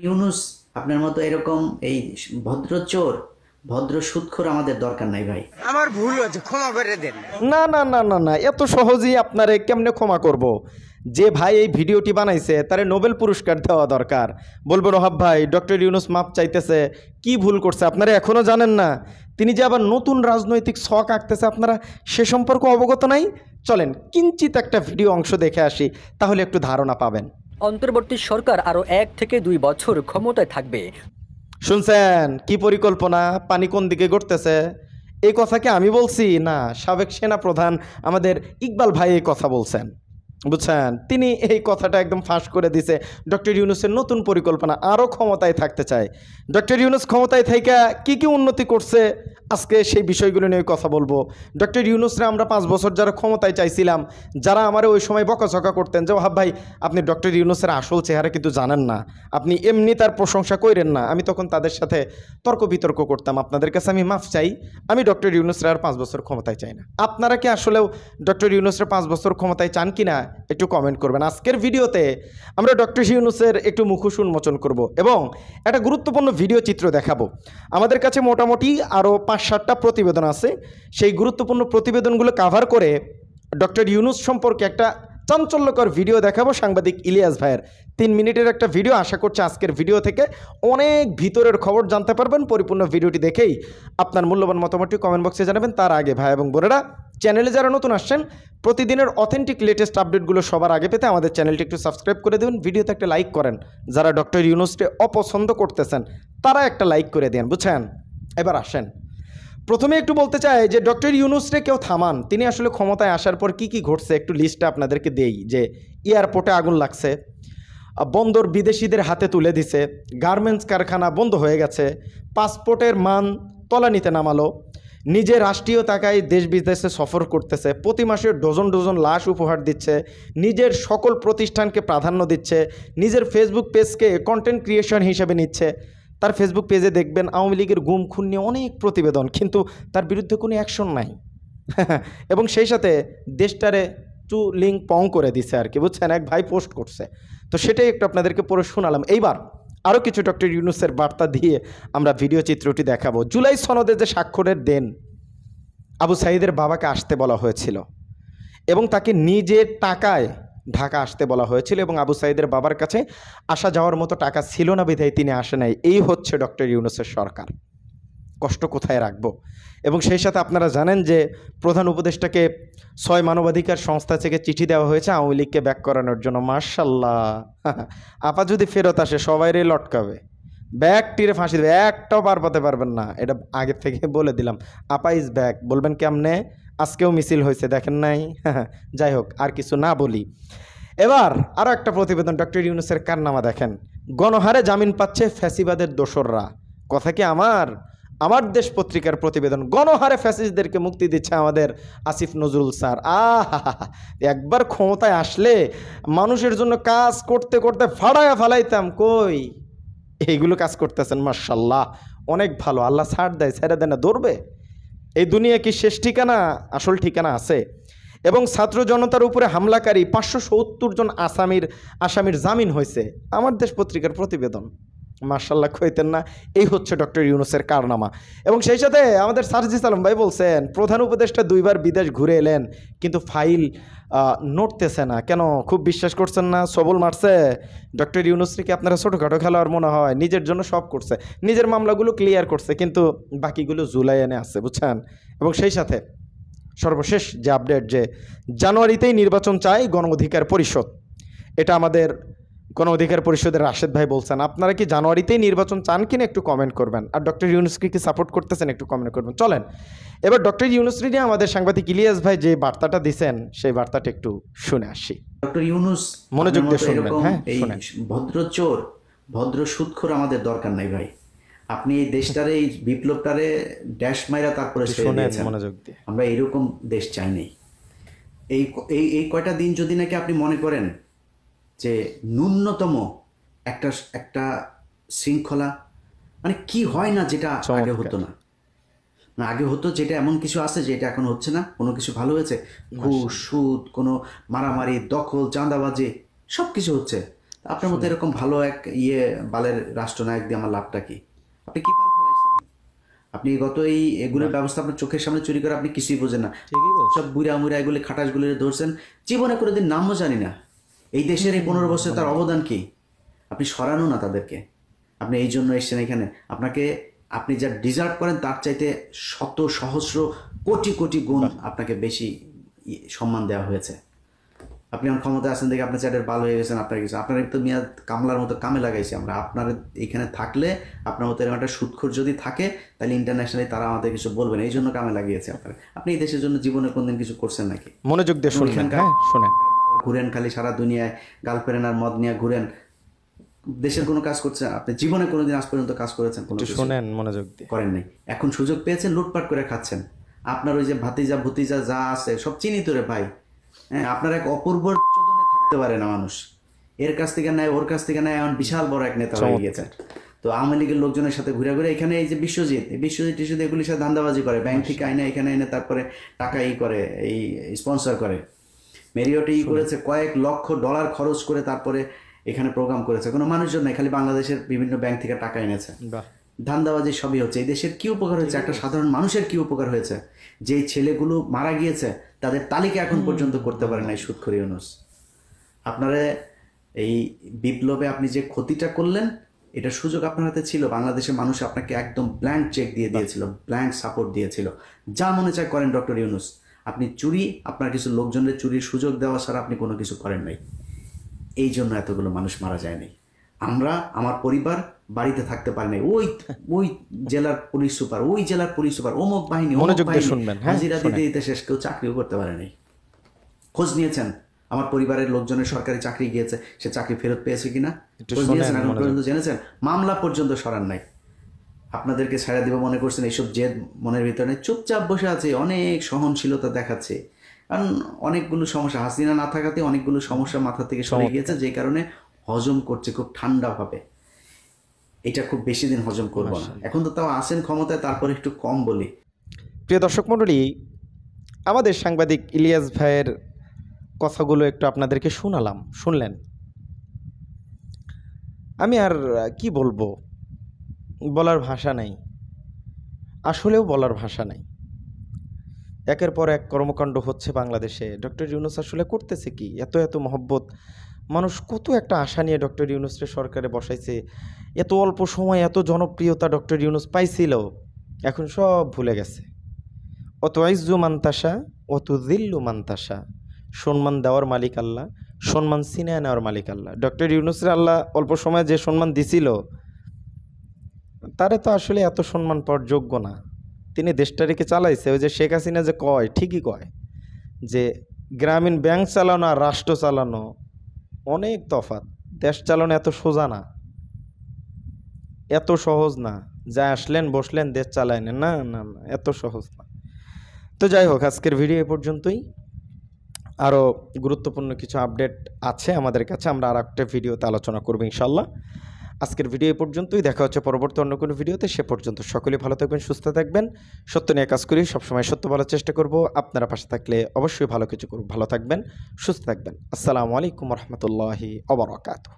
ইউনুস আপনার মতো এরকম এই ভদ্র চোর ভদ্র সুদখোর আমাদের দরকার নাই ভাই। আমার ভুল হয়েছে, ক্ষমা করে দেন। না না না না না, এত সহজেই আপনারে কেমনে ক্ষমা করব। যে ভাই এই ভিডিওটি বানাইছে তারে নোবেল পুরস্কার দেওয়া দরকার। বলবো রহাব ভাই, ডক্টর ইউনুস মাপ চাইতেছে, কি ভুল করছে আপনারা এখনো জানেন না? তিনি যে আবার নতুন রাজনৈতিক ছক আঁকতেছে, আপনারা সে সম্পর্কে অবগত নাই। চলেন কিঞ্চিত একটা ভিডিও অংশ দেখে আসি, তাহলে একটু ধারণা পাবেন। অন্তর্বর্তী সরকার আরো 1 থেকে 2 বছর ক্ষমতায় থাকবে। শুনছেন কি পরিকল্পনা, পানি কোন দিকে গড়তেছে? এই কথা কি আমি বলছি? না, সাবেক সেনা প্রধান আমাদের ইকবাল ভাই এই কথা বলছেন, বুঝছেন? তিনি এই কথাটা একদম ফাঁস করে দিছে। ডক্টর ইউনুসের নতুন পরিকল্পনা, আরও ক্ষমতায় থাকতে চায়। ডক্টর ইউনুস ক্ষমতায় থাইকা কি কি উন্নতি করছে, আজকে সেই বিষয়গুলো নিয়ে কথা বলবো। ডক্টর ইউনুসরা আমরা 5 বছর যারা ক্ষমতায় চাইছিলাম, যারা আমার ওই সময় বকাঝকা করতেন যে ওহাব ভাই আপনি ডক্টর ইউনুসের আসল চেহারা কিন্তু জানেন না, আপনি এমনি তার প্রশংসা করেন না, আমি তখন তাদের সাথে তর্ক বিতর্ক করতাম। আপনাদের কাছে আমি মাফ চাই, আমি ডক্টর ইউনুসরা আর 5 বছর ক্ষমতায় চাই না। আপনারা কি আসলেও ডক্টর ইউনুসরা 5 বছর ক্ষমতায় চান কি না একটু কমেন্ট করবেন। আজকের ভিডিওতে আমরা ডক্টর ইউনুসের একটু মুখোশ উন্মোচন করব এবং একটা গুরুত্বপূর্ণ ভিডিও চিত্র দেখাবো। আমাদের কাছে মোটামুটি আরও 5-7টা প্রতিবেদন আছে, সেই গুরুত্বপূর্ণ প্রতিবেদনগুলো কাভার করে ডক্টর ইউনুস সম্পর্কে একটা চাঞ্চল্যকর ভিডিও দেখাবো সাংবাদিক ইলিয়াস ভাইয়ের। 3 মিনিটের একটা ভিডিও, আশা করছি আজকের ভিডিও থেকে অনেক ভিতরের খবর জানতে পারবেন। পরিপূর্ণ ভিডিওটি দেখেই আপনার মূল্যবান মতামতটি কমেন্ট বক্সে জানাবেন। তার আগে ভাই এবং বোনেরা, চ্যানেলে যারা নতুন আসছেন, প্রতিদিনের অথেন্টিক লেটেস্ট আপডেটগুলো সবার আগে পেতে আমাদের চ্যানেলটি একটু সাবস্ক্রাইব করে দেবেন, ভিডিওতে একটা লাইক করেন। যারা ডক্টর ইউনুসকে অপছন্দ করতেছেন তারা একটা লাইক করে দেন, বুঝছেন? এবার আসেন, প্রথমে একটু বলতে চাই যে ডক্টর ইউনুসরে কেউ থামান। তিনি আসলে ক্ষমতায় আসার পর কি কি ঘটছে একটু লিস্টটা আপনাদেরকে দেই। যে এয়ারপোর্টে আগুন লাগছে, বন্দর বিদেশিদের হাতে তুলে দিছে, গার্মেন্টস কারখানা বন্ধ হয়ে গেছে, পাসপোর্টের মান তলানিতে নামালো, নিজে রাষ্ট্রীয় টাকায় দেশ বিদেশে সফর করতেছে, প্রতি মাসে ডজন ডজন লাশ উপহার দিচ্ছে, নিজের সকল প্রতিষ্ঠানকে প্রাধান্য দিচ্ছে, নিজের ফেসবুক পেজকে কন্টেন্ট ক্রিয়েশন হিসেবে নিচ্ছে। তার ফেসবুক পেজে দেখবেন আওয়ামী লীগের গুম খুন নিয়ে অনেক প্রতিবেদন, কিন্তু তার বিরুদ্ধে কোনো অ্যাকশন নাই। এবং সেই সাথে দেশটারে লিঙ্ক পং করে দিছে আর কি, বুঝছেন? এক ভাই পোস্ট করছে, তো সেটাই একটু আপনাদেরকে পড়ে শোনালাম। এইবার আরও কিছু ডক্টর ইউনুসের বার্তা দিয়ে আমরা ভিডিও চিত্রটি দেখাবো। জুলাই সনদে যে স্বাক্ষরের দেন, আবু সাঈদের বাবাকে আসতে বলা হয়েছিল এবং তাকে নিজের টাকায় ঢাকা আসতে বলা হয়েছিল, এবং আবু সাঈদের বাবার কাছে আসা যাওয়ার মতো টাকা ছিল না বিধায় তিনি আসে নাই। এই হচ্ছে ডক্টর ইউনুসের সরকার। কষ্ট কোথায় রাখবো? এবং সেই সাথে আপনারা জানেন যে প্রধান উপদেষ্টাকে 6 মানবাধিকার সংস্থা থেকে চিঠি দেওয়া হয়েছে আওয়ামী লীগকে ব্যাক করানোর জন্য। মার্শাল্লাহ, আপা যদি ফেরত আসে সবাইরে লটকাবে, ব্যাক টিরে ফাঁসি দেবে, একটাও পার পাতে পারবেন না, এটা আগে থেকে বলে দিলাম। আপা ইজ ব্যাক বলবেন কেমনে? আজকেও মিছিল হয়েছে, দেখেন নাই? যাই হোক, আর কিছু না বলি। এবার আরও একটা প্রতিবেদন, ডক্টর ইউনুসের কারনামা দেখেন। গণহারে জামিন পাচ্ছে ফ্যাসিবাদের দোসররা। কথা কি আমার দেশ পত্রিকার প্রতিবেদন। গণহারে ফ্যাসিস্টদেরকে মুক্তি দিচ্ছে আমাদের আসিফ নজরুল স্যার। একবার ক্ষমতায় আসলে মানুষের জন্য কাজ করতে করতে ফাড়ায়া ফালাইতাম, কই এইগুলো কাজ করতেছেন। মাশাল্লাহ, অনেক ভালো। আল্লাহ ছাড় দেয়, ছেড়ে দেয় না, ধরবে। এই দুনিয়া কি শেষ ঠিকানা? আসল ঠিকানা আছে। এবং ছাত্র জনতার উপরে হামলাকারী 570 জন আসামির জামিন হয়েছে, আমার দেশ পত্রিকার প্রতিবেদন। মার্শাল্লাহ কইতেন না? এই হচ্ছে ডক্টর ইউনুসের কারনামা। এবং সেই সাথে আমাদের সার্জিস আলম ভাই বলছেন প্রধান উপদেষ্টা 2 বার বিদেশ ঘুরে এলেন, কিন্তু ফাইল নড়তেছে না কেন? খুব বিশ্বাস করছেন না? সবল মারছে ডক্টর ইউনুসকে। আপনারা ছোটোখাটো খেলোয়াড় মনে হয়, নিজের জন্য সব করছে, নিজের মামলাগুলো ক্লিয়ার করছে, কিন্তু বাকিগুলো জুলাই এনে আছে, বুঝছেন? এবং সেই সাথে সর্বশেষ যে আপডেট, যে জানুয়ারিতেই নির্বাচন চায় গণ অধিকার পরিষদ। এটা আমাদের গণ অধিকার পরিষদের রাশেদ ভাই বলছেন। আপনারা কি জানুয়ারিতেই নির্বাচন চান কিনা একটু কমেন্ট করবেন। আর ডক্টর ইউনুসকে কি সাপোর্ট করতেছেন একটু কমেন্ট করবেন। চলেন এবার ডক্টর ইউনুসকে নিয়ে আমাদের সাংবাদিক ইলিয়াস ভাই যে বার্তাটা দিয়েছেন সেই বার্তাটা একটু শুনে আসি। ডক্টর ইউনুস মনোযোগ দিয়ে শুনবেন। হ্যাঁ, এই ভদ্র চোর ভদ্র সুদখোর আমাদের দরকার নাই ভাই। আপনি এই দেশটারে, এই বিপ্লবটারে ড্যাশ মাইরা তারপরে ছেড়ে দিয়েছেন। মনোযোগ দিয়ে, আমরা এরকম দেশ চাই নাই। এই এই কয়টা দিন যদি নাকি আপনি মনে করেন যে ন্যূনতম একটা একটা শৃঙ্খলা, মানে কি হয় না যেটা আগে হতো না, আগে হতো যেটা, এমন কিছু আছে যেটা এখন হচ্ছে না। কোনো কিছু ভালো হয়েছে? ঘুষ, সুদ, কোনো মারামারি, দখল, চাঁদাবাজি, সব কিছু হচ্ছে। আপনার মতো এরকম ভালো এক বালের রাষ্ট্রনায়ক দিয়ে আমার লাভটা কি? আপনি কি বাল ফলাইছেন? আপনি গত এগুলোর ব্যবস্থা আপনার চোখের সামনে চুরি করে আপনি কিছুই বোঝেন না। সব বুড়া মুড়া এগুলি খাটাসগুলি ধরছেন, জীবনে কোনোদিন নামও জানি না। এই দেশের এই 15 বছর তার অবদান কি? আপনি সরানো না তাদেরকে। আপনি এই জন্য এসেছেন এখানে। আপনি যা ডিজার্ভ করেন তার চাইতে শত সহস্র কোটি কোটি গুণ আপনাকে বেশি সম্মান দেওয়া হয়েছে। আপনি আমার ক্ষমতায় আছেন দেখে আপনার চ্যাটের বাল হয়ে গেছেন, আপনার কিছু আপনার তো মিয়া কামলার মতো কামে লাগাইছি আমরা। আপনার এখানে থাকলে আপনার মতো এরকম একটা সুদখোর যদি থাকে তাহলে ইন্টারন্যাশনালি তারা আমাদের কিছু বলবেন, এই জন্য কামে লাগিয়েছে আপনার। আপনি এই দেশের জন্য জীবনে কোনদিন কিছু করছেন নাকি? মনোযোগ দিয়ে শুনবেন। হ্যাঁ, শুনেন। ঘুরেন খালি সারা দুনিয়ায়, গার্লফ্রেন্ড আর মদ নিয়ে ঘুরেন, দেশের কোনো কাজ করছেন আপনি? জীবনে কোনোদিন আজ পর্যন্ত কাজ করেছেন? কোনো কিছু শুনেন, মনোযোগ দিয়ে করেন নাই। এখন সুযোগ পেয়েছেন, লুটপাট করে খাচ্ছেন। আপনার ওই যে ভাতিজা ভতিজা যা আছে সব চিনি তোরে ভাই। হ্যাঁ, আপনার এক অপূর্ব চোদনে থাকতে পারে না মানুষ। এর কাছ থেকে নেয়, ওর কাছ থেকে নেয়, এমন বিশাল বড় এক নেতা হয়ে গেছে। তো আওয়ামী লীগের লোকজনের সাথে ঘুরে ঘুরে এখানে এই যে বিশ্বজিৎ এগুলির সাথে ধান্দাবাজি করে, ব্যাংক থেকে আইনে এখানে এনে তারপরে টাকা করে, এই স্পন্সর করে। মেরিওটে করেছে, কয়েক লক্ষ ডলার খরচ করে তারপরে এখানে প্রোগ্রাম করেছে। কোনো মানুষজন নাই, খালি বাংলাদেশের বিভিন্ন ব্যাংক থেকে টাকা এনেছে। ধান্দাবাজি সবই হচ্ছে। এই দেশের কি উপকার হয়েছে? একটা সাধারণ মানুষের কি উপকার হয়েছে? যে ছেলেগুলো মারা গিয়েছে তাদের তালিকা এখন পর্যন্ত করতে পারে নাই সুদখোর ইউনূস। আপনারা এই বিপ্লবে আপনি যে ক্ষতিটা করলেন, এটা সুযোগ আপনার হাতে ছিল। বাংলাদেশের মানুষ আপনাকে একদম ব্ল্যাঙ্ক চেক দিয়ে দিয়েছিল, ব্ল্যাঙ্ক সাপোর্ট দিয়েছিল। যা মনে চায় করেন ডক্টর ইউনূস। আপনি আপনার কিছু লোকজনের চুরির সুযোগ দেওয়া ছাড়া আপনি কোনো কিছু করেন নাই। এই জন্য এতগুলো মানুষ মারা যায়নি। আমার পরিবার বাড়িতে থাকতে পারে নাই। ওই জেলার পুলিশ সুপার, অমুক বাহিনী হাজিরা দিতে দিতে শেষ, কেউ চাকরিও করতে পারে নাই। খোঁজ নিয়েছেন আমার পরিবারের লোকজনের সরকারি চাকরি গিয়েছে, সে চাকরি ফেরত পেয়েছে কিনা খোঁজ নিয়েছেন? এখন পর্যন্ত জেনেছেন? মামলা পর্যন্ত সরান নাই। আপনাদেরকে ছাড়া দিব মনে করছেন, এইসব জেদ মনের ভিতরে চুপচাপ বসে আছে, অনেক সহনশীলতা দেখাচ্ছে। কারণ অনেকগুলো সমস্যা, হাসিনা না থাকাতে অনেকগুলো সমস্যা মাথা থেকে সরে গিয়েছে, যে কারণে হজম করছে খুব ঠান্ডাভাবে। এটা খুব বেশি দিন হজম করবো না। এখন তো তাও আসেন ক্ষমতায়, তারপর একটু কম বলি। প্রিয় দর্শক মণ্ডলী, আমাদের সাংবাদিক ইলিয়াস ভাইয়ের কথাগুলো একটু আপনাদেরকে শুনলেন। আমি আর কি বলবো, বলার ভাষা নেই, আসলেও বলার ভাষা নেই। একের পর এক কর্মকাণ্ড হচ্ছে বাংলাদেশে। ডক্টর ইউনূস আসলে করতেছে কি? এত এত মহব্বত, মানুষ কত একটা আশা নিয়ে ডক্টর ইউনূসকে সরকারে বসাইছে। এত অল্প সময় এত জনপ্রিয়তা ডক্টর ইউনূস পাইছিল, এখন সব ভুলে গেছে। অত আইজ্জু মান্তাসা, অত দিল্লু মান্তাসা। সম্মান দেওয়ার মালিক আল্লাহ, সম্মান ছিনিয়ে নেওয়ার মালিক আল্লাহ। ডক্টর ইউনূসের আল্লাহ অল্প সময়ে যে সম্মান দিছিল, তারে তো আসলে এত সম্মান পাওয়ার যোগ্য না। তিনি দেশটারিকে চালাইছে। ওই যে শেখ হাসিনা যে কয়, ঠিকই কয় যে গ্রামীণ ব্যাংক চালানো আর রাষ্ট্র চালানো অনেক তফাৎ। দেশ চালানো এত সোজা না, এত সহজ না। যা আসলেন বসলেন দেশ চালায় না, না না না, এত সহজ না। তো যাই হোক, আজকের ভিডিও এ পর্যন্তই। আরও গুরুত্বপূর্ণ কিছু আপডেট আছে আমাদের কাছে, আমরা আর একটা ভিডিওতে আলোচনা করবো ইনশাল্লাহ। আজকের ভিডিও এ পর্যন্তই, দেখা হচ্ছে পরবর্তী অন্য কোনো ভিডিওতে। সে পর্যন্ত সকলে ভালো থাকবেন, সুস্থ থাকবেন। সত্য নিয়ে কাজ করি, সবসময় সত্য বলার চেষ্টা করব। আপনারা পাশে থাকলে অবশ্যই ভালো কিছু করব। ভালো থাকবেন, সুস্থ থাকবেন। আসসালামু আলাইকুম রহমতুল্লাহি ওয়া বারাকাতুহু।